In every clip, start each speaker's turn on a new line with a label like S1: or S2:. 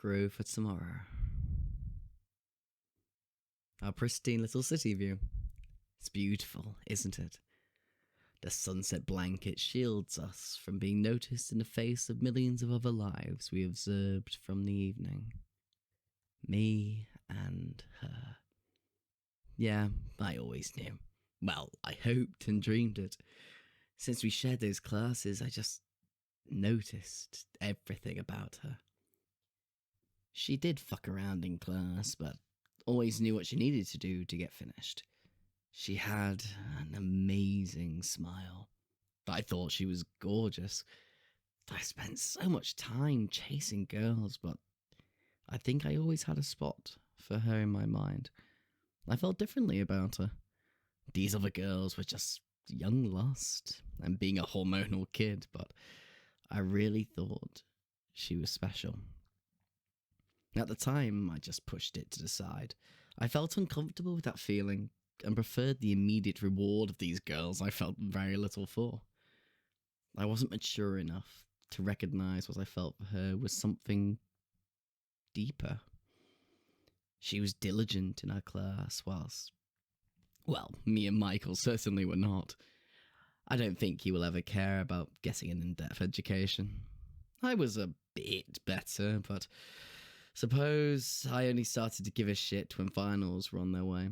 S1: grow for tomorrow. Our pristine little city view. It's beautiful, isn't it? The sunset blanket shields us from being noticed in the face of millions of other lives we observed from the evening. Me and her. Yeah, I always knew. Well, I hoped and dreamed it. Since we shared those classes, I just noticed everything about her. She did fuck around in class, but always knew what she needed to do to get finished. She had an amazing smile. I thought she was gorgeous. I spent so much time chasing girls, but I think I always had a spot for her in my mind. I felt differently about her. These other girls were just young lust and being a hormonal kid, but I really thought she was special. At the time, I just pushed it to the side. I felt uncomfortable with that feeling and preferred the immediate reward of these girls I felt very little for. I wasn't mature enough to recognize what I felt for her was something deeper. She was diligent in her class, whilst, well, me and Michael certainly were not. I don't think he will ever care about getting an in-depth education. I was a bit better, but suppose I only started to give a shit when finals were on their way.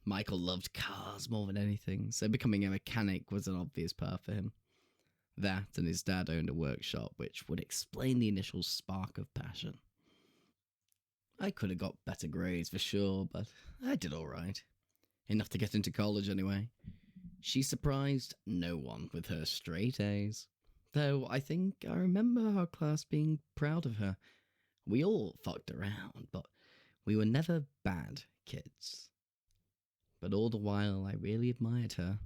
S1: Michael loved cars more than anything, so becoming a mechanic was an obvious path for him. That and his dad owned a workshop, which would explain the initial spark of passion. I could have got better grades for sure, but I did alright. Enough to get into college anyway. She surprised no one with her straight A's. Though I think I remember our class being proud of her. We all fucked around, but we were never bad kids. But all the while, I really admired her.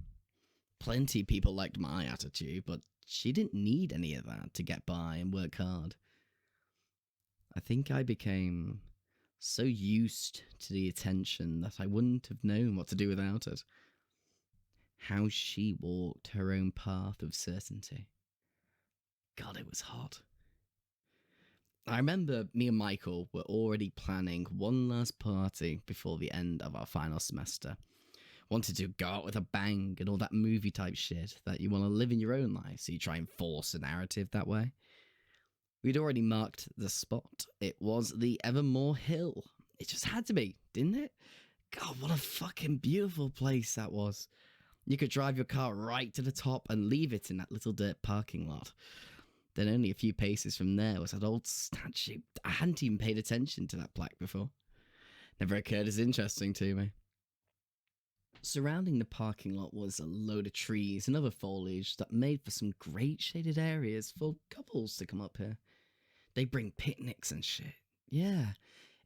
S1: Plenty of people liked my attitude, but she didn't need any of that to get by and work hard. I think I became so used to the attention that I wouldn't have known what to do without it. How she walked her own path of certainty. God, it was hot. I remember me and Michael were already planning one last party before the end of our final semester. Wanted to go out with a bang and all that movie type shit that you want to live in your own life, so you try and force a narrative that way. We'd already marked the spot. It was the Evermore Hill. It just had to be, didn't it? God, what a fucking beautiful place that was. You could drive your car right to the top and leave it in that little dirt parking lot. Then only a few paces from there was that old statue. I hadn't even paid attention to that plaque before. Never occurred as interesting to me. Surrounding the parking lot was a load of trees and other foliage that made for some great shaded areas for couples to come up here. They bring picnics and shit. Yeah,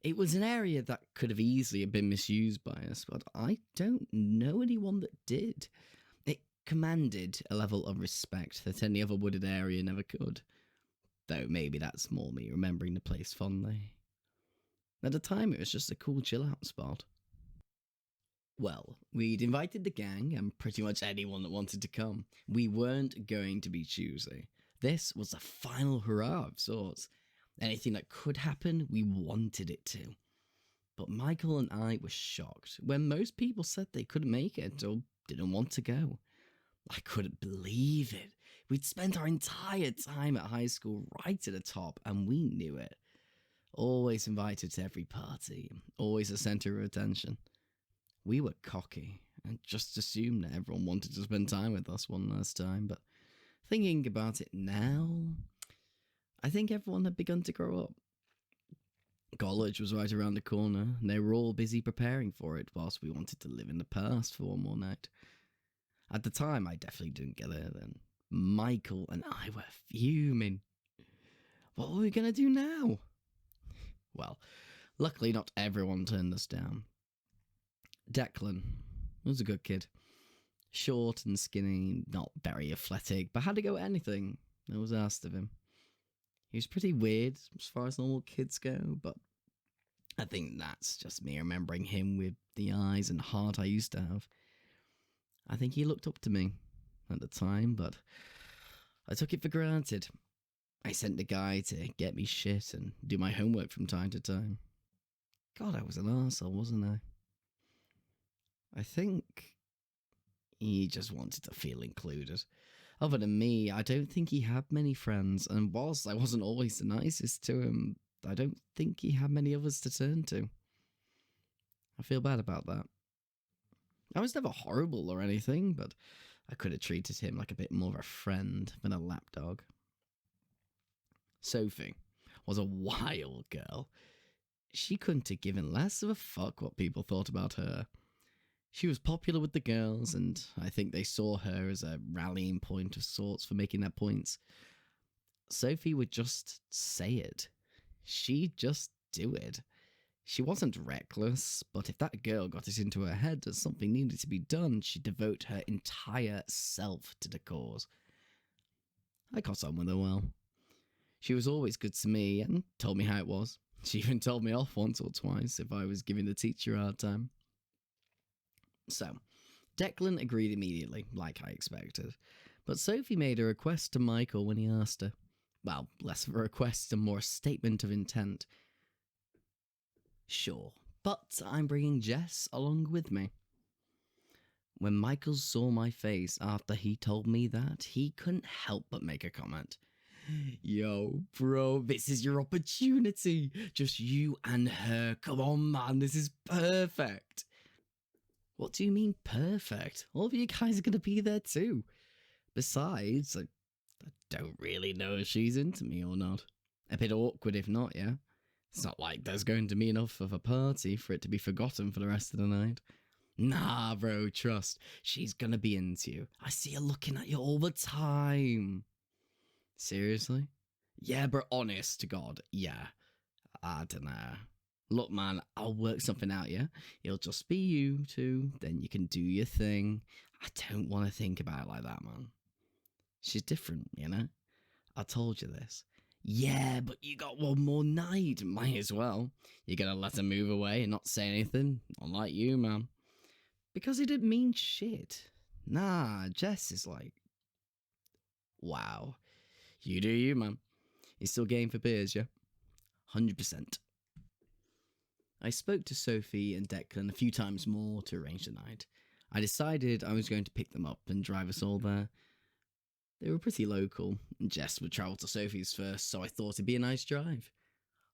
S1: it was an area that could have easily been misused by us, but I don't know anyone that did. It commanded a level of respect that any other wooded area never could. Though maybe that's more me remembering the place fondly. At the time, it was just a cool chill-out spot. Well, we'd invited the gang and pretty much anyone that wanted to come. We weren't going to be choosy. This was a final hurrah of sorts. Anything that could happen, we wanted it to. But Michael and I were shocked when most people said they couldn't make it or didn't want to go. I couldn't believe it. We'd spent our entire time at high school right at the top, and we knew it. Always invited to every party, always a centre of attention. We were cocky and just assumed that everyone wanted to spend time with us one last time, but thinking about it now, I think everyone had begun to grow up. College was right around the corner, and they were all busy preparing for it whilst we wanted to live in the past for one more night. At the time, I definitely didn't get it, and Michael and I were fuming. What were we going to do now? Well, luckily not everyone turned us down. Declan was a good kid. Short and skinny, not very athletic, but had to go at anything that was asked of him. He was pretty weird as far as normal kids go, but I think that's just me remembering him with the eyes and heart I used to have. I think he looked up to me at the time, but I took it for granted. I sent the guy to get me shit and do my homework from time to time. God, I was an arsehole, wasn't I? I think he just wanted to feel included. Other than me, I don't think he had many friends, and whilst I wasn't always the nicest to him, I don't think he had many others to turn to. I feel bad about that. I was never horrible or anything, but I could have treated him like a bit more of a friend than a lapdog. Sophie was a wild girl. She couldn't have given less of a fuck what people thought about her. She was popular with the girls, and I think they saw her as a rallying point of sorts for making their points. Sophie would just say it. She'd just do it. She wasn't reckless, but if that girl got it into her head that something needed to be done, she'd devote her entire self to the cause. I got on with her well. She was always good to me and told me how it was. She even told me off once or twice if I was giving the teacher a hard time. So, Declan agreed immediately, like I expected. But Sophie made a request to Michael when he asked her. Well, less of a request and more a statement of intent. Sure, but I'm bringing Jess along with me. When Michael saw my face after he told me that, he couldn't help but make a comment. Yo, bro, this is your opportunity. Just you and her. Come on, man, this is perfect. What do you mean perfect? All of you guys are going to be there too. Besides, I don't really know if she's into me or not. A bit awkward if not, yeah? It's not like there's going to be enough of a party for it to be forgotten for the rest of the night. Nah, bro, trust. She's gonna be into you. I see her looking at you all the time. Seriously? Yeah, bro, honest to God, yeah. I don't know. Look, man, I'll work something out, yeah? It'll just be you two, then you can do your thing. I don't want to think about it like that, man. She's different, you know? I told you this. Yeah, but you got one more night. Might as well. You're gonna let her move away and not say anything? Unlike you, man. Because he didn't mean shit. Nah, Jess is like... Wow. You do you, man. You still game for beers, yeah? 100%. I spoke to Sophie and Declan a few times more to arrange the night. I decided I was going to pick them up and drive us all there. They were pretty local, and Jess would travel to Sophie's first, so I thought it'd be a nice drive.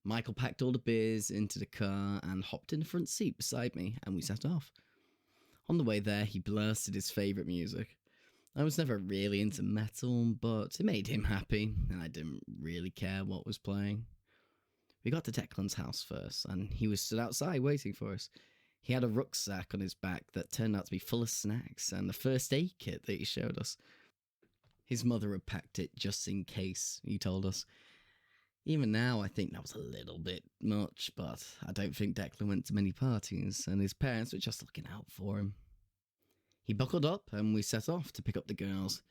S1: Michael packed all the beers into the car and hopped in the front seat beside me, and we set off. On the way there, he blasted his favourite music. I was never really into metal, but it made him happy, and I didn't really care what was playing. We got to Declan's house first, and he was stood outside waiting for us. He had a rucksack on his back that turned out to be full of snacks and the first aid kit that he showed us. His mother had packed it just in case, he told us. Even now, I think that was a little bit much, but I don't think Declan went to many parties, and his parents were just looking out for him. He buckled up, and we set off to pick up the girls.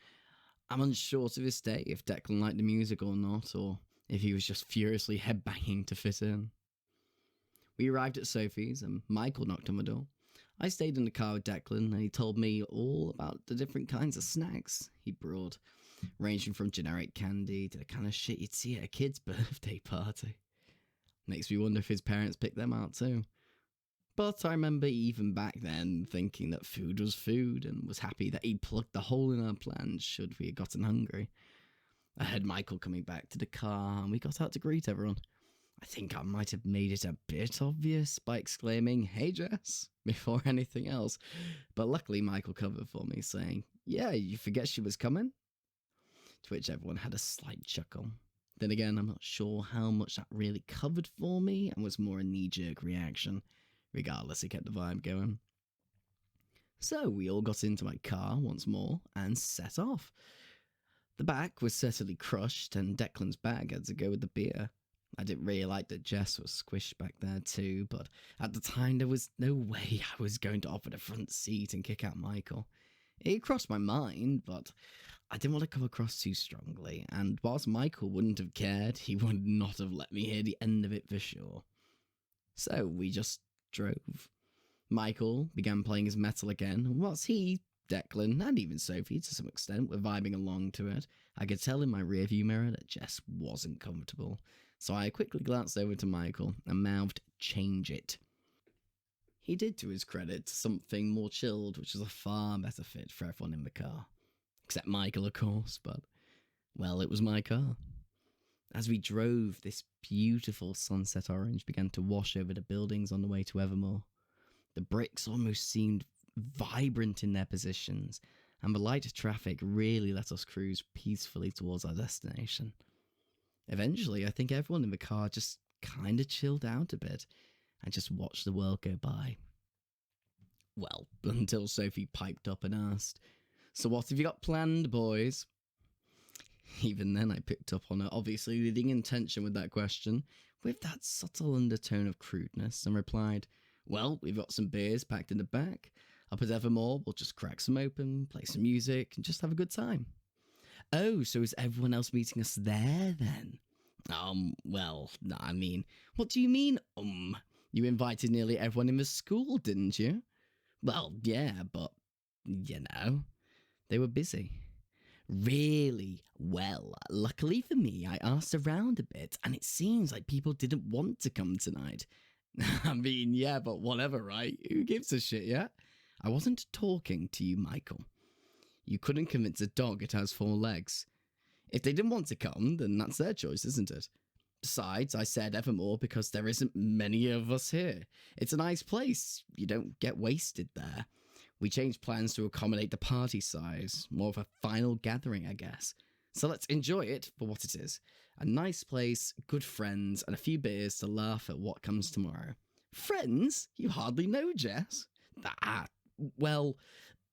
S1: I'm unsure to this day if Declan liked the music or not, or if he was just furiously headbanging to fit in. We arrived at Sophie's, and Michael knocked on the door. I stayed in the car with Declan, and he told me all about the different kinds of snacks he brought, ranging from generic candy to the kind of shit you'd see at a kid's birthday party. Makes me wonder if his parents picked them out too. But I remember even back then thinking that food was food, and was happy that he'd plugged the hole in our plans should we have gotten hungry. I heard Michael coming back to the car, and we got out to greet everyone. I think I might have made it a bit obvious by exclaiming, "Hey Jess," before anything else, but luckily Michael covered for me, saying, "Yeah, you forget she was coming?" To which everyone had a slight chuckle. Then again, I'm not sure how much that really covered for me, and was more a knee-jerk reaction. Regardless, it kept the vibe going. So we all got into my car once more, and set off. The back was certainly crushed, and Declan's bag had to go with the beer. I didn't really like that Jess was squished back there too, but at the time there was no way I was going to offer the front seat and kick out Michael. It crossed my mind, but I didn't want to come across too strongly, and whilst Michael wouldn't have cared, he would not have let me hear the end of it for sure. So we just drove. Michael began playing his metal again, and whilst he Declan, and even Sophie to some extent, were vibing along to it, I could tell in my rearview mirror that Jess wasn't comfortable. So I quickly glanced over to Michael and mouthed, "Change it." He did, to his credit, something more chilled, which was a far better fit for everyone in the car. Except Michael, of course, but, well, it was my car. As we drove, this beautiful sunset orange began to wash over the buildings on the way to Evermore. The bricks almost seemed vibrant in their positions, and the light traffic really let us cruise peacefully towards our destination. Eventually, I think everyone in the car just kind of chilled out a bit and just watched the world go by. Well, until Sophie piped up and asked, "So what have you got planned, boys?" Even then, I picked up on her obviously leading intention with that question, with that subtle undertone of crudeness, and replied, "Well, we've got some beers packed in the back. Up at Evermore, we'll just crack some open, play some music, and just have a good time." "Oh, so is everyone else meeting us there, then?" Well, I mean, what do you mean, You invited nearly everyone in the school, didn't you?" "Well, yeah, but, they were busy." "Really? Well, luckily for me, I asked around a bit, and it seems like people didn't want to come tonight." "I mean, yeah, but whatever, right? Who gives a shit, yeah?" "I wasn't talking to you, Michael. You couldn't convince a dog it has 4 legs. If they didn't want to come, then that's their choice, isn't it? Besides, I said Evermore because there isn't many of us here. It's a nice place. You don't get wasted there. We changed plans to accommodate the party size, more of a final gathering, I guess. So let's enjoy it for what it is. A nice place, good friends, and a few beers to laugh at what comes tomorrow." "Friends? You hardly know Jess." Well,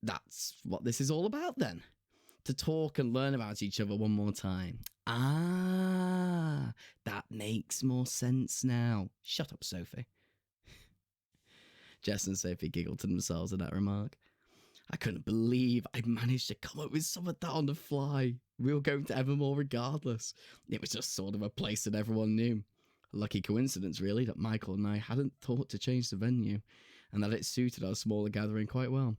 S1: that's what this is all about then. To talk and learn about each other one more time." "Ah, that makes more sense now." "Shut up, Sophie." Jess and Sophie giggled to themselves at that remark. I couldn't believe I'd managed to come up with some of that on the fly. We were going to Evermore regardless. It was just sort of a place that everyone knew. A lucky coincidence, really, that Michael and I hadn't thought to change the venue, and that it suited our smaller gathering quite well.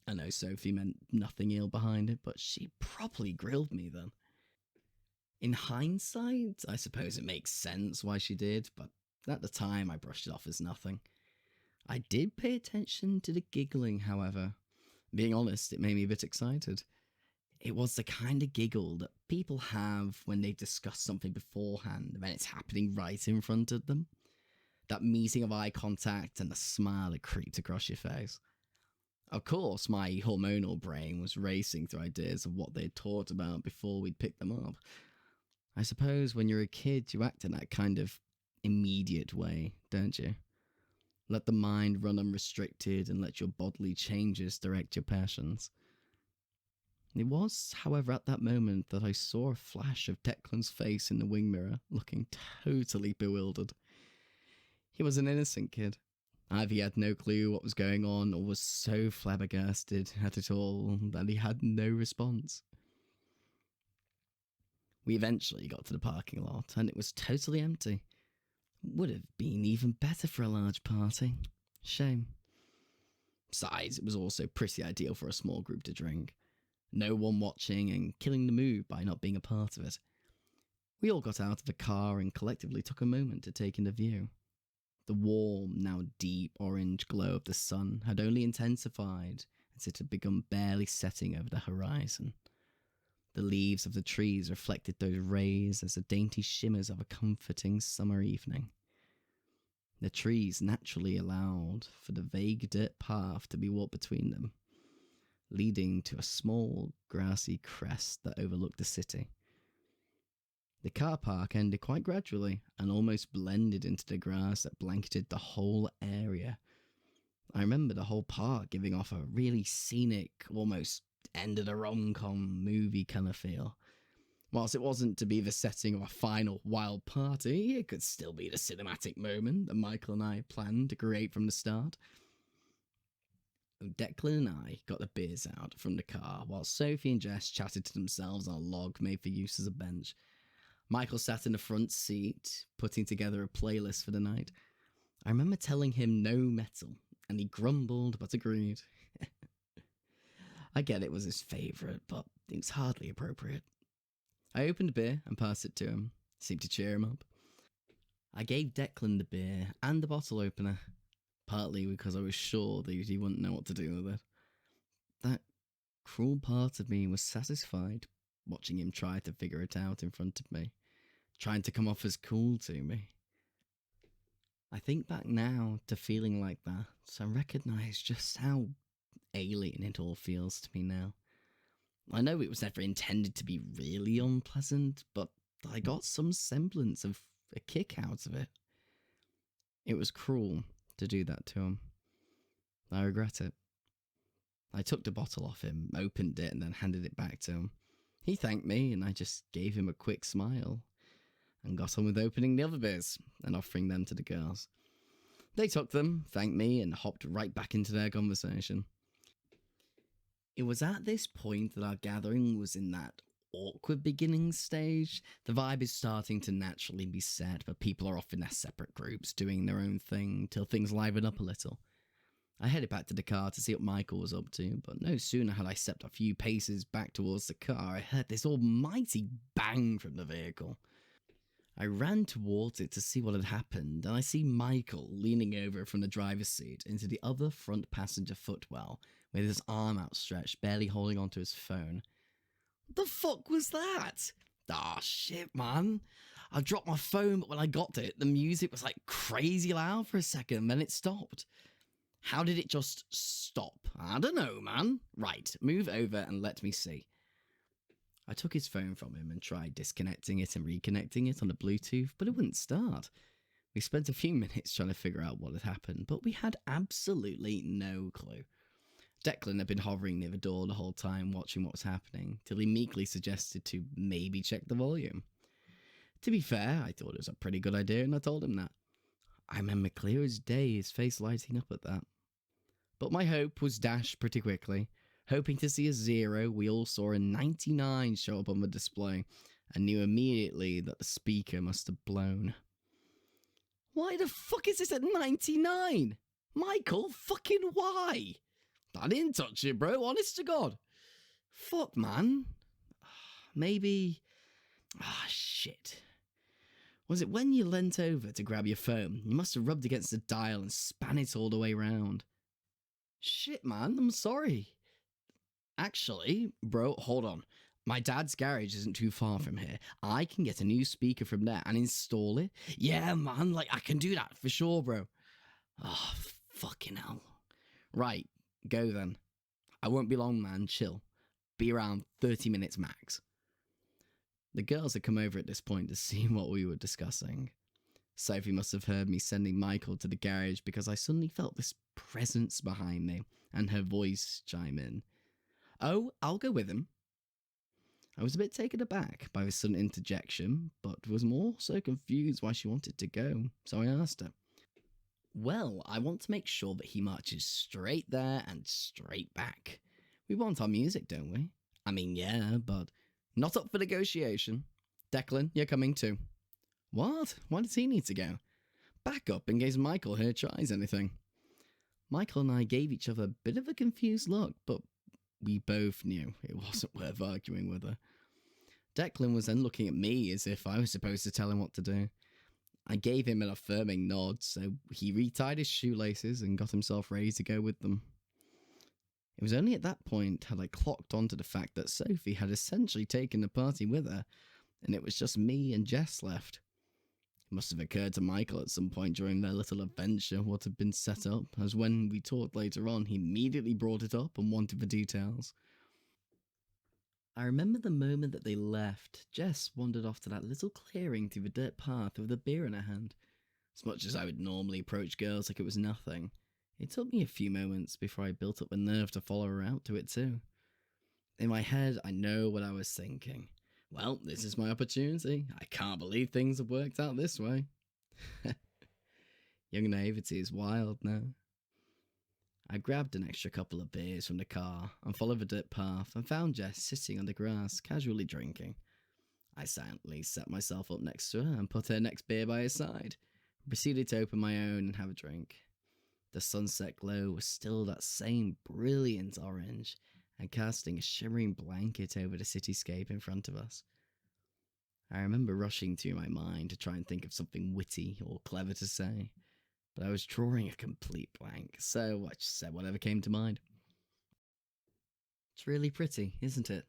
S1: I know Sophie meant nothing ill behind it, but she properly grilled me then. In hindsight, I suppose it makes sense why she did, but at the time I brushed it off as nothing. I did pay attention to the giggling, however. Being honest, it made me a bit excited. It was the kind of giggle that people have when they discuss something beforehand and then it's happening right in front of them. That meeting of eye contact and the smile that creeps across your face. Of course, my hormonal brain was racing through ideas of what they'd talked about before we'd picked them up. I suppose when you're a kid, you act in that kind of immediate way, don't you? Let the mind run unrestricted and let your bodily changes direct your passions. It was, however, at that moment that I saw a flash of Declan's face in the wing mirror, looking totally bewildered. He was an innocent kid. Either he had no clue what was going on or was so flabbergasted at it all that he had no response. We eventually got to the parking lot and it was totally empty. Would have been even better for a large party. Shame. Besides, it was also pretty ideal for a small group to drink. No one watching and killing the mood by not being a part of it. We all got out of the car and collectively took a moment to take in the view. The warm, now deep orange glow of the sun had only intensified as it had begun barely setting over the horizon. The leaves of the trees reflected those rays as the dainty shimmers of a comforting summer evening. The trees naturally allowed for the vague dirt path to be walked between them, leading to a small, grassy crest that overlooked the city. The car park ended quite gradually and almost blended into the grass that blanketed the whole area. I remember the whole park giving off a really scenic, almost end of the rom-com movie kind of feel. Whilst it wasn't to be the setting of a final wild party, it could still be the cinematic moment that Michael and I planned to create from the start. Declan and I got the beers out from the car, while Sophie and Jess chatted to themselves on a log made for use as a bench. Michael sat in the front seat, putting together a playlist for the night. I remember telling him no metal, and he grumbled but agreed. I get it was his favourite, but it was hardly appropriate. I opened a beer and passed it to him. Seemed to cheer him up. I gave Declan the beer and the bottle opener, partly because I was sure that he wouldn't know what to do with it. That cruel part of me was satisfied watching him try to figure it out in front of me, trying to come off as cool to me. I think back now to feeling like that, so I recognise just how alien it all feels to me now. I know it was never intended to be really unpleasant, but I got some semblance of a kick out of it. It was cruel to do that to him. I regret it. I took the bottle off him, opened it, and then handed it back to him. He thanked me, and I just gave him a quick smile and got on with opening the other beers and offering them to the girls. They took them, thanked me, and hopped right back into their conversation. It was at this point that our gathering was in that awkward beginning stage. The vibe is starting to naturally be set, but people are off in their separate groups doing their own thing till things liven up a little. I headed back to the car to see what Michael was up to, but no sooner had I stepped a few paces back towards the car, I heard this almighty bang from the vehicle. I ran towards it to see what had happened, and I see Michael leaning over from the driver's seat into the other front passenger footwell, with his arm outstretched, barely holding onto his phone. What the fuck was that? Ah, shit, man. I dropped my phone, but when I got to it, the music was like crazy loud for a second, then it stopped. How did it just stop? I don't know, man. Right, move over and let me see. I took his phone from him and tried disconnecting it and reconnecting it on the Bluetooth, but it wouldn't start. We spent a few minutes trying to figure out what had happened, but we had absolutely no clue. Declan had been hovering near the door the whole time, watching what was happening, till he meekly suggested to maybe check the volume. To be fair, I thought it was a pretty good idea, and I told him that. I remember clear as day his face lighting up at that. But my hope was dashed pretty quickly. Hoping to see a 0, we all saw a 99 show up on the display, and knew immediately that the speaker must have blown. Why the fuck is this at 99? Michael, fucking why? I didn't touch it, bro, honest to God. Fuck, man. Maybe... shit. Was it when you leant over to grab your phone? You must have rubbed against the dial and span it all the way round. Shit, man, I'm sorry. Actually, bro, hold on. My dad's garage isn't too far from here. I can get a new speaker from there and install it. Yeah, man, like, I can do that for sure, bro. Oh, fucking hell. Right, go then. I won't be long, man, chill. Be around 30 minutes max. The girls had come over at this point to see what we were discussing. Sophie must have heard me sending Michael to the garage because I suddenly felt this presence behind me and her voice chime in. Oh, I'll go with him. I was a bit taken aback by this sudden interjection, but was more so confused why she wanted to go, so I asked her. Well, I want to make sure that he marches straight there and straight back. We want our music, don't we? I mean, yeah, but not up for negotiation. Declan, you're coming too. What? Why does he need to go? Back up in case Michael here tries anything. Michael and I gave each other a bit of a confused look, but we both knew it wasn't worth arguing with her. Declan was then looking at me as if I was supposed to tell him what to do. I gave him an affirming nod, so he retied his shoelaces and got himself ready to go with them. It was only at that point had I clocked onto the fact that Sophie had essentially taken the party with her, and it was just me and Jess left. It must have occurred to Michael at some point during their little adventure what had been set up, as when we talked later on, he immediately brought it up and wanted the details. I remember the moment that they left, Jess wandered off to that little clearing through the dirt path with a beer in her hand. As much as I would normally approach girls like it was nothing, it took me a few moments before I built up the nerve to follow her out to it too. In my head, I know what I was thinking. Well, this is my opportunity. I can't believe things have worked out this way. Young naivety is wild now. I grabbed an extra couple of beers from the car and followed the dirt path and found Jess sitting on the grass, casually drinking. I silently set myself up next to her and put her next beer by her side, and proceeded to open my own and have a drink. The sunset glow was still that same brilliant orange, and casting a shimmering blanket over the cityscape in front of us. I remember rushing through my mind to try and think of something witty or clever to say, but I was drawing a complete blank, so I just said whatever came to mind. It's really pretty, isn't it?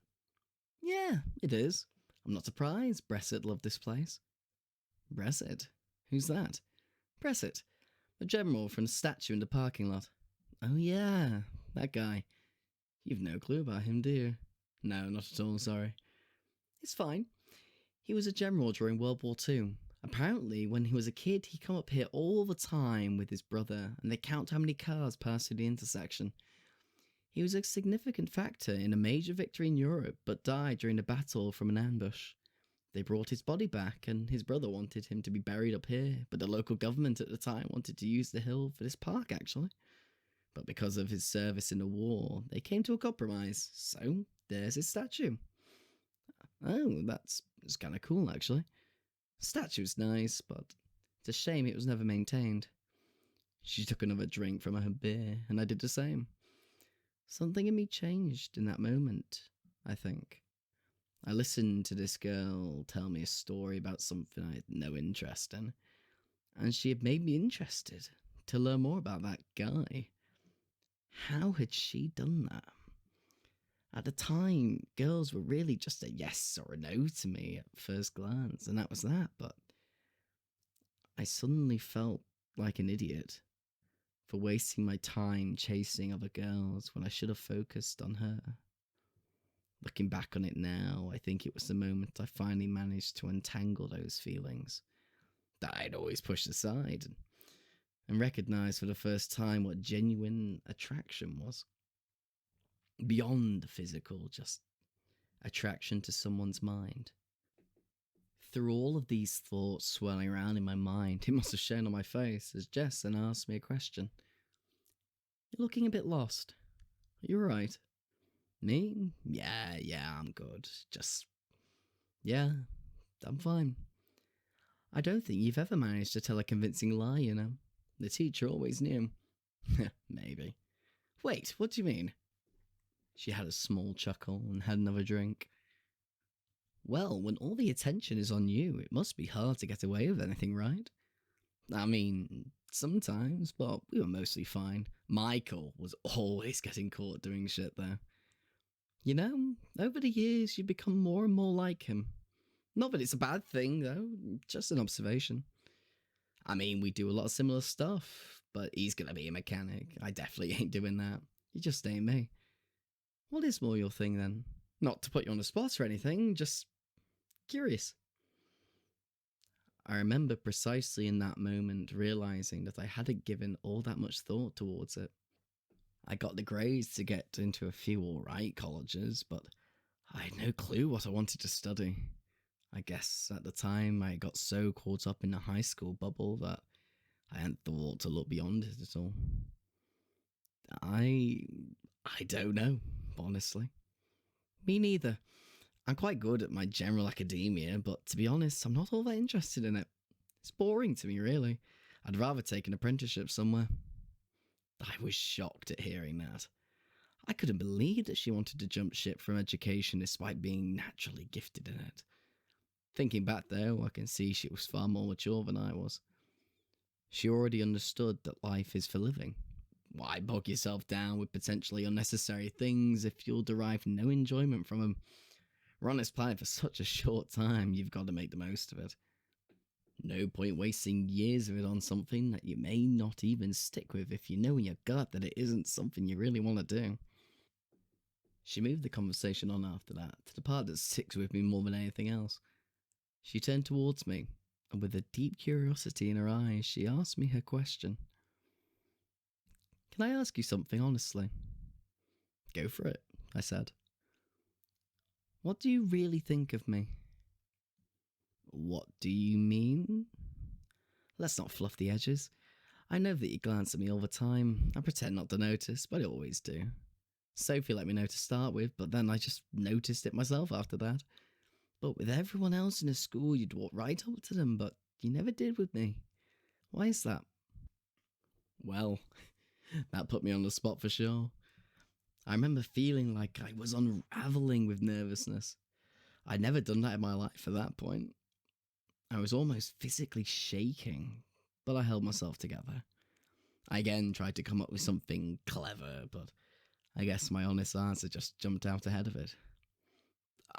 S1: Yeah, it is. I'm not surprised Brexit loved this place. Brexit? Who's that? Brexit, the general from the statue in the parking lot. Oh yeah, that guy. You've no clue about him, do you? No, not at all, sorry. It's fine. He was a general during World War II. Apparently, when he was a kid, he come up here all the time with his brother, and they count how many cars pass through the intersection. He was a significant factor in a major victory in Europe, but died during the battle from an ambush. They brought his body back, and his brother wanted him to be buried up here, but the local government at the time wanted to use the hill for this park, actually. But because of his service in the war, they came to a compromise, so there's his statue. Oh, that's kind of cool, actually. The statue's nice, but it's a shame it was never maintained. She took another drink from her beer, and I did the same. Something in me changed in that moment, I think. I listened to this girl tell me a story about something I had no interest in, and she had made me interested to learn more about that guy. How had she done that? At the time, girls were really just a yes or a no to me at first glance, and that was that, but I suddenly felt like an idiot for wasting my time chasing other girls when I should have focused on her. Looking back on it now, I think it was the moment I finally managed to untangle those feelings that I'd always pushed aside and recognize for the first time what genuine attraction was. Beyond the physical, just attraction to someone's mind. Through all of these thoughts swirling around in my mind, it must have shown on my face as Jess then asked me a question. You're looking a bit lost. Are you alright? Me? Yeah, I'm good. Yeah, I'm fine. I don't think you've ever managed to tell a convincing lie, you know. The teacher always knew. Maybe. Wait, what do you mean? She had a small chuckle and had another drink. Well, when all the attention is on you, it must be hard to get away with anything, right? I mean, sometimes, but we were mostly fine. Michael was always getting caught doing shit, though. You know, over the years, you become more and more like him. Not that it's a bad thing, though, just an observation. I mean, we do a lot of similar stuff, but he's gonna be a mechanic. I definitely ain't doing that. You just ain't me. What is more your thing, then? Not to put you on the spot or anything, just curious. I remember precisely in that moment realising that I hadn't given all that much thought towards it. I got the grades to get into a few alright colleges, but I had no clue what I wanted to study. I guess at the time I got so caught up in the high school bubble that I hadn't thought to look beyond it at all. I don't know, honestly. Me neither. I'm quite good at my general academia, but to be honest, I'm not all that interested in it. It's boring to me, really. I'd rather take an apprenticeship somewhere. I was shocked at hearing that. I couldn't believe that she wanted to jump ship from education despite being naturally gifted in it. Thinking back though, I can see she was far more mature than I was. She already understood that life is for living. Why bog yourself down with potentially unnecessary things if you'll derive no enjoyment from them? We're on this planet for such a short time, you've got to make the most of it. No point wasting years of it on something that you may not even stick with if you know in your gut that it isn't something you really want to do. She moved the conversation on after that, to the part that sticks with me more than anything else. She turned towards me, and with a deep curiosity in her eyes, she asked me her question. Can I ask you something honestly? Go for it, I said. What do you really think of me? What do you mean? Let's not fluff the edges. I know that you glance at me all the time. I pretend not to notice, but I always do. Sophie let me know to start with, but then I just noticed it myself after that. But with everyone else in the school, you'd walk right up to them, but you never did with me. Why is that? Well, that put me on the spot for sure. I remember feeling like I was unraveling with nervousness. I'd never done that in my life at that point. I was almost physically shaking, but I held myself together. I again tried to come up with something clever, but I guess my honest answer just jumped out ahead of it.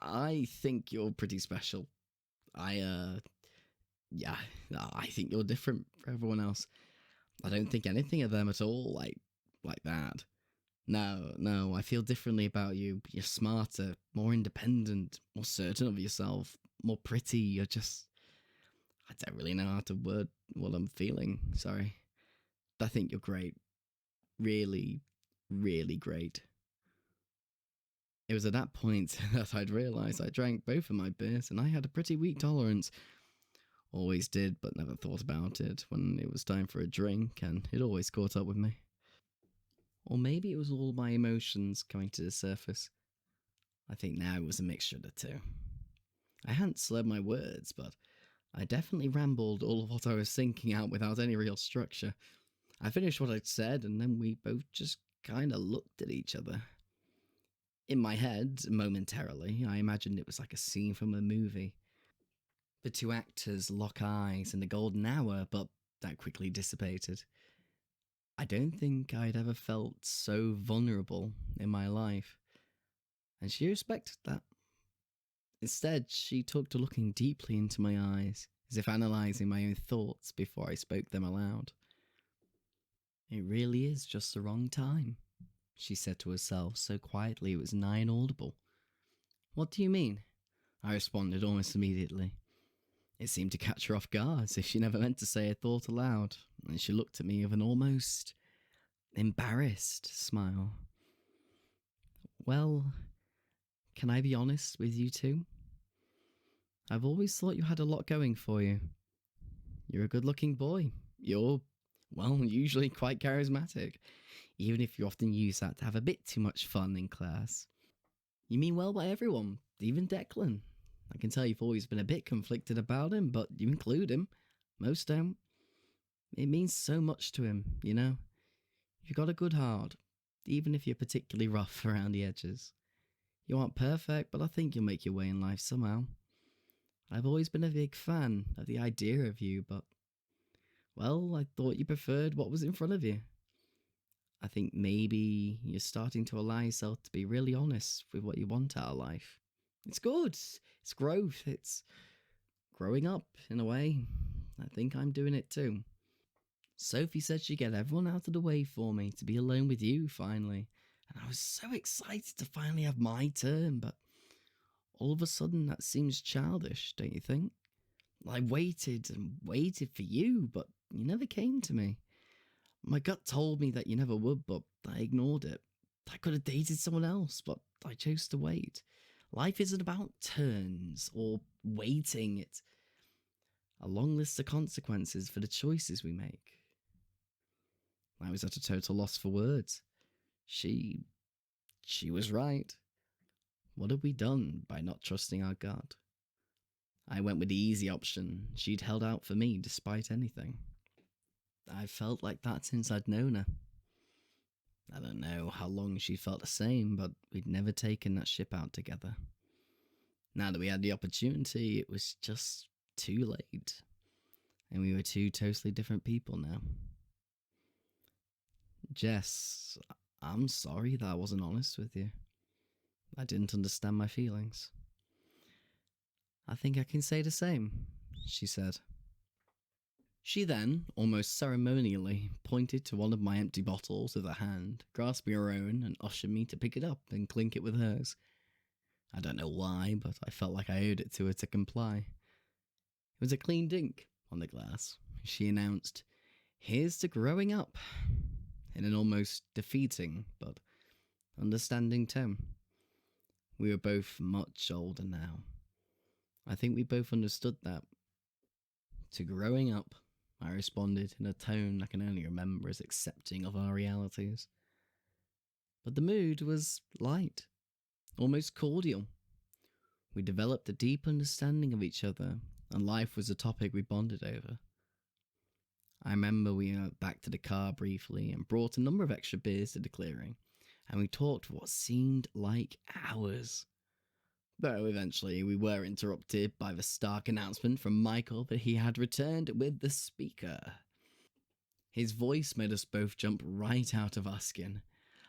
S1: I think you're pretty special. I, yeah, I think you're different from everyone else. I don't think anything of them at all like that. No, I feel differently about you. You're smarter, more independent, more certain of yourself, more pretty. You're just. I don't really know how to word what I'm feeling. Sorry. I think you're great. Really, really great. It was at that point that I'd realised I drank both of my beers and I had a pretty weak tolerance. Always did, but never thought about it when it was time for a drink, and it always caught up with me. Or maybe it was all my emotions coming to the surface. I think now it was a mixture of the two. I hadn't slurred my words, but I definitely rambled all of what I was thinking out without any real structure. I finished what I'd said, and then we both just kind of looked at each other. In my head, momentarily, I imagined it was like a scene from a movie. The two actors lock eyes in the golden hour, but that quickly dissipated. I don't think I'd ever felt so vulnerable in my life, and she respected that. Instead, she took to looking deeply into my eyes, as if analysing my own thoughts before I spoke them aloud. It really is just the wrong time, she said to herself so quietly it was nigh inaudible. What do you mean? I responded almost immediately. It seemed to catch her off guard, as if she never meant to say a thought aloud, and she looked at me with an almost embarrassed smile. Well, can I be honest with you too? I've always thought you had a lot going for you. You're a good-looking boy. You're, well, usually quite charismatic, even if you often use that to have a bit too much fun in class. You mean well by everyone, even Declan. I can tell you've always been a bit conflicted about him, but you include him. Most don't. It means so much to him, you know? You've got a good heart, even if you're particularly rough around the edges. You aren't perfect, but I think you'll make your way in life somehow. I've always been a big fan of the idea of you, but, well, I thought you preferred what was in front of you. I think maybe you're starting to allow yourself to be really honest with what you want out of life. It's good. It's growth. It's growing up, in a way. I think I'm doing it too. Sophie said she'd get everyone out of the way for me to be alone with you, finally. And I was so excited to finally have my turn, but all of a sudden that seems childish, don't you think? I waited and waited for you, but you never came to me. My gut told me that you never would, but I ignored it. I could have dated someone else, but I chose to wait. Life isn't about turns or waiting, it's a long list of consequences for the choices we make. I was at a total loss for words. She was right. What had we done by not trusting our gut? I went with the easy option. She'd held out for me despite anything. I felt like that since I'd known her. I don't know how long she felt the same, but we'd never taken that ship out together. Now that we had the opportunity, it was just too late. And we were two totally different people now. Jess, I'm sorry that I wasn't honest with you. I didn't understand my feelings. I think I can say the same, she said. She then, almost ceremonially, pointed to one of my empty bottles with her hand, grasping her own, and ushered me to pick it up and clink it with hers. I don't know why, but I felt like I owed it to her to comply. It was a clean dink on the glass. She announced, "Here's to growing up," in an almost defeating but understanding tone. We were both much older now. I think we both understood that. To growing up, I responded in a tone I can only remember as accepting of our realities. But the mood was light, almost cordial. We developed a deep understanding of each other, and life was a topic we bonded over. I remember we went back to the car briefly and brought a number of extra beers to the clearing, and we talked for what seemed like hours. Though eventually we were interrupted by the stark announcement from Michael that he had returned with the speaker. His voice made us both jump right out of our skin.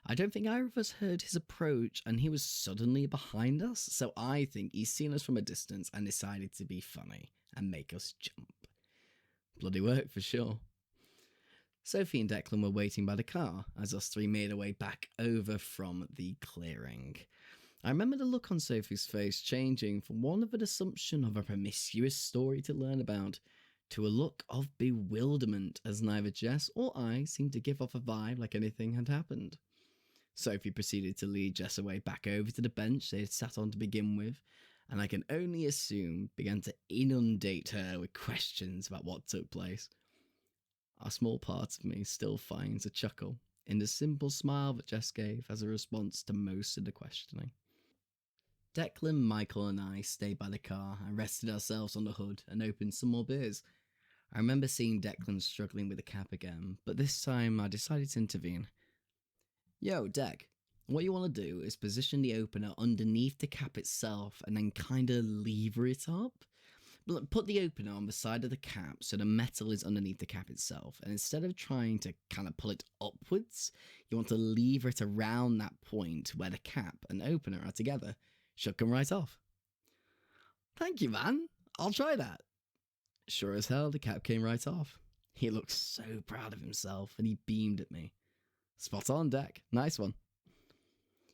S1: I don't think either of us heard his approach, and he was suddenly behind us, so I think he's seen us from a distance and decided to be funny and make us jump. Bloody work for sure. Sophie and Declan were waiting by the car as us three made our way back over from the clearing. I remember the look on Sophie's face changing from one of an assumption of a promiscuous story to learn about to a look of bewilderment as neither Jess or I seemed to give off a vibe like anything had happened. Sophie proceeded to lead Jess away back over to the bench they had sat on to begin with, and I can only assume began to inundate her with questions about what took place. A small part of me still finds a chuckle in the simple smile that Jess gave as a response to most of the questioning. Declan, Michael, and I stayed by the car and rested ourselves on the hood and opened some more beers. I remember seeing Declan struggling with the cap again, but this time I decided to intervene. Yo, Dec, what you want to do is position the opener underneath the cap itself and then kinda lever it up. Put the opener on the side of the cap so the metal is underneath the cap itself, and instead of trying to kind of pull it upwards, you want to lever it around that point where the cap and opener are together. Should come right off. Thank you, man. I'll try that. Sure as hell, the cap came right off. He looked so proud of himself, and he beamed at me. Spot on, Dec. Nice one.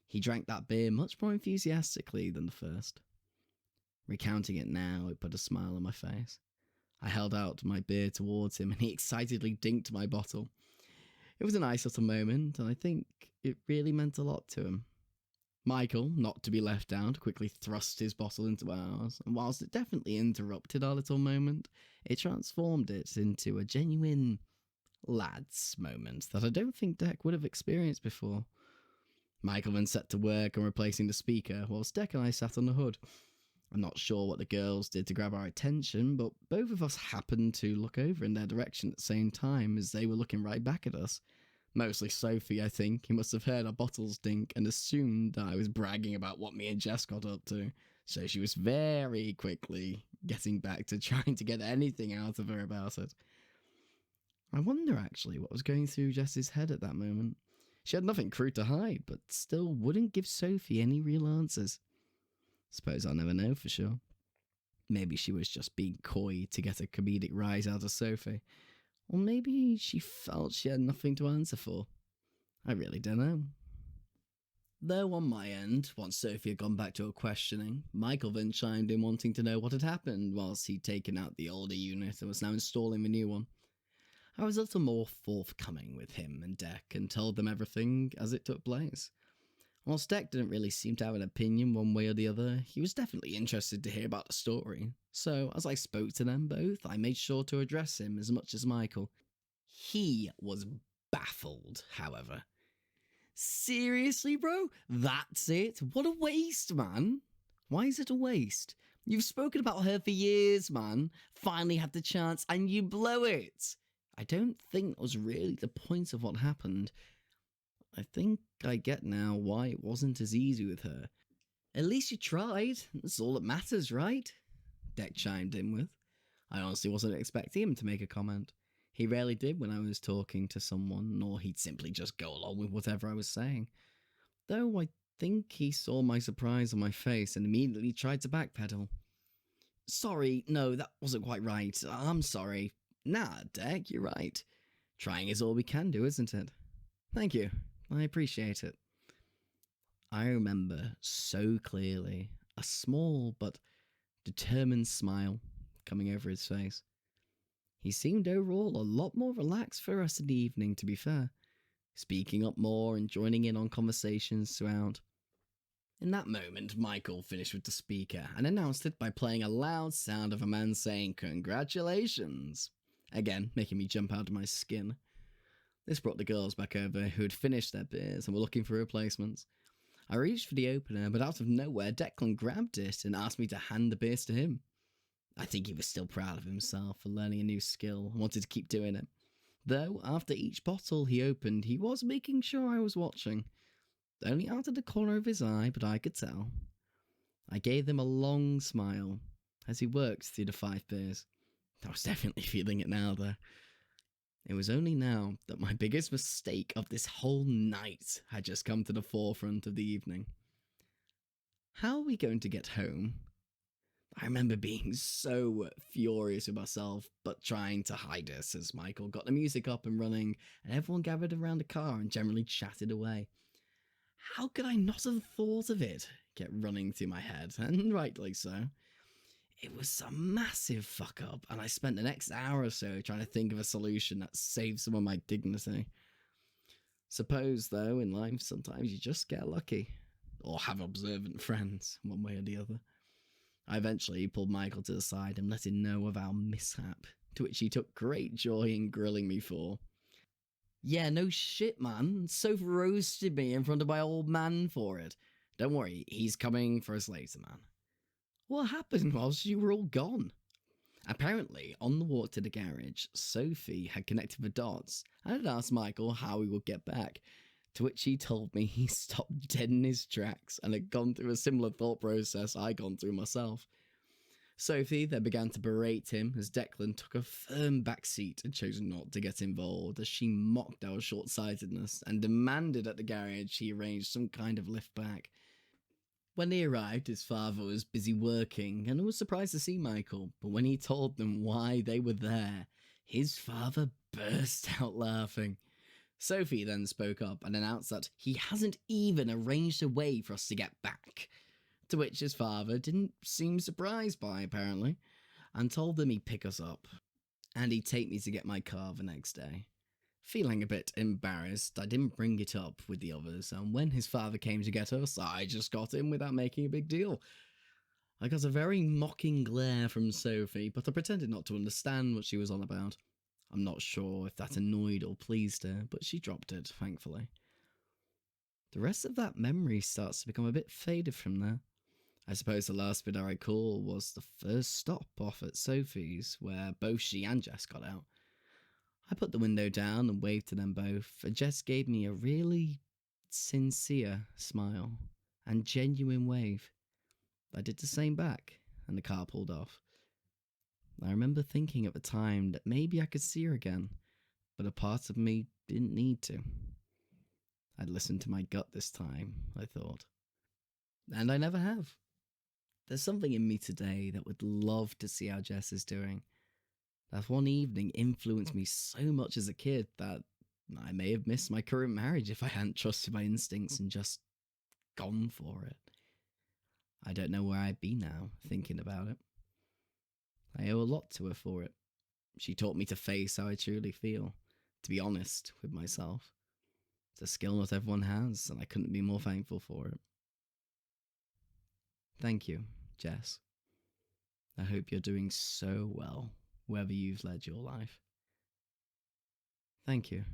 S1: He drank that beer much more enthusiastically than the first. Recounting it now, it put a smile on my face. I held out my beer towards him, and he excitedly dinked my bottle. It was a nice little moment, and I think it really meant a lot to him. Michael, not to be left out, quickly thrust his bottle into ours, and whilst it definitely interrupted our little moment, it transformed it into a genuine lads moment that I don't think Dec would have experienced before. Michael then set to work on replacing the speaker, whilst Dec and I sat on the hood. I'm not sure what the girls did to grab our attention, but both of us happened to look over in their direction at the same time as they were looking right back at us. Mostly Sophie, I think. He must have heard our bottles dink and assumed that I was bragging about what me and Jess got up to, so she was very quickly getting back to trying to get anything out of her about it. I wonder, actually, what was going through Jess's head at that moment. She had nothing crude to hide, but still wouldn't give Sophie any real answers. Suppose I'll never know for sure. Maybe she was just being coy to get a comedic rise out of Sophie. Or maybe she felt she had nothing to answer for. I really don't know. Though on my end, once Sophie had gone back to her questioning, Michael then chimed in wanting to know what had happened whilst he'd taken out the older unit and was now installing the new one. I was a little more forthcoming with him and Dec and told them everything as it took place. Whilst Dec didn't really seem to have an opinion one way or the other, he was definitely interested to hear about the story. So, as I spoke to them both, I made sure to address him as much as Michael. He was baffled, however. Seriously, bro? That's it? What a waste, man. Why is it a waste? You've spoken about her for years, man. Finally had the chance, and you blow it. I don't think that was really the point of what happened. I think I get now why it wasn't as easy with her. At least you tried. That's all that matters, right? Dec chimed in with. I honestly wasn't expecting him to make a comment. He rarely did when I was talking to someone, or he'd simply just go along with whatever I was saying. Though I think he saw my surprise on my face and immediately tried to backpedal. Sorry, no, that wasn't quite right. I'm sorry. Nah, Dec, you're right. Trying is all we can do, isn't it? Thank you. I appreciate it. I remember so clearly a small but determined smile coming over his face. He seemed overall a lot more relaxed for us in the evening, to be fair, speaking up more and joining in on conversations throughout. In that moment, Michael finished with the speaker and announced it by playing a loud sound of a man saying, "Congratulations!" Again, making me jump out of my skin. This brought the girls back over, who had finished their beers and were looking for replacements. I reached for the opener, but out of nowhere, Declan grabbed it and asked me to hand the beers to him. I think he was still proud of himself for learning a new skill and wanted to keep doing it. Though, after each bottle he opened, he was making sure I was watching. only out of the corner of his eye, but I could tell. I gave him a long smile as he worked through the 5 beers. I was definitely feeling it now, though. It was only now that my biggest mistake of this whole night had just come to the forefront of the evening. How are we going to get home? I remember being so furious with myself, but trying to hide it as Michael got the music up and running, and everyone gathered around the car and generally chatted away. How could I not have thought of it? Kept running through my head, and rightly so. It was a massive fuck up, and I spent the next hour or so trying to think of a solution that saved some of my dignity. Suppose, though, in life, sometimes you just get lucky. Or have observant friends, one way or the other. I eventually pulled Michael to the side and let him know of our mishap, to which he took great joy in grilling me for. Yeah, no shit, man. Soph roasted me in front of my old man for it. Don't worry, he's coming for us later, man. What happened whilst you were all gone? Apparently, on the walk to the garage, Sophie had connected the dots and had asked Michael how he would get back, to which he told me he stopped dead in his tracks and had gone through a similar thought process I'd gone through myself. Sophie then began to berate him as Declan took a firm backseat and chose not to get involved, as she mocked our short-sightedness and demanded at the garage he arrange some kind of lift back. When they arrived, his father was busy working and was surprised to see Michael, but when he told them why they were there, his father burst out laughing. Sophie then spoke up and announced that he hasn't even arranged a way for us to get back, to which his father didn't seem surprised by, apparently, and told them he'd pick us up, and he'd take me to get my car the next day. Feeling a bit embarrassed, I didn't bring it up with the others, and when his father came to get us, I just got in without making a big deal. I got a very mocking glare from Sophie, but I pretended not to understand what she was on about. I'm not sure if that annoyed or pleased her, but she dropped it, thankfully. The rest of that memory starts to become a bit faded from there. I suppose the last bit I recall was the first stop off at Sophie's, where both she and Jess got out. I put the window down and waved to them both, and Jess gave me a really sincere smile and genuine wave. I did the same back, and the car pulled off. I remember thinking at the time that maybe I could see her again, but a part of me didn't need to. I'd listened to my gut this time, I thought. And I never have. There's something in me today that would love to see how Jess is doing. That one evening influenced me so much as a kid that I may have missed my current marriage if I hadn't trusted my instincts and just gone for it. I don't know where I'd be now, thinking about it. I owe a lot to her for it. She taught me to face how I truly feel, to be honest with myself. It's a skill not everyone has, and I couldn't be more thankful for it. Thank you, Jess. I hope you're doing so well, wherever you've led your life. Thank you.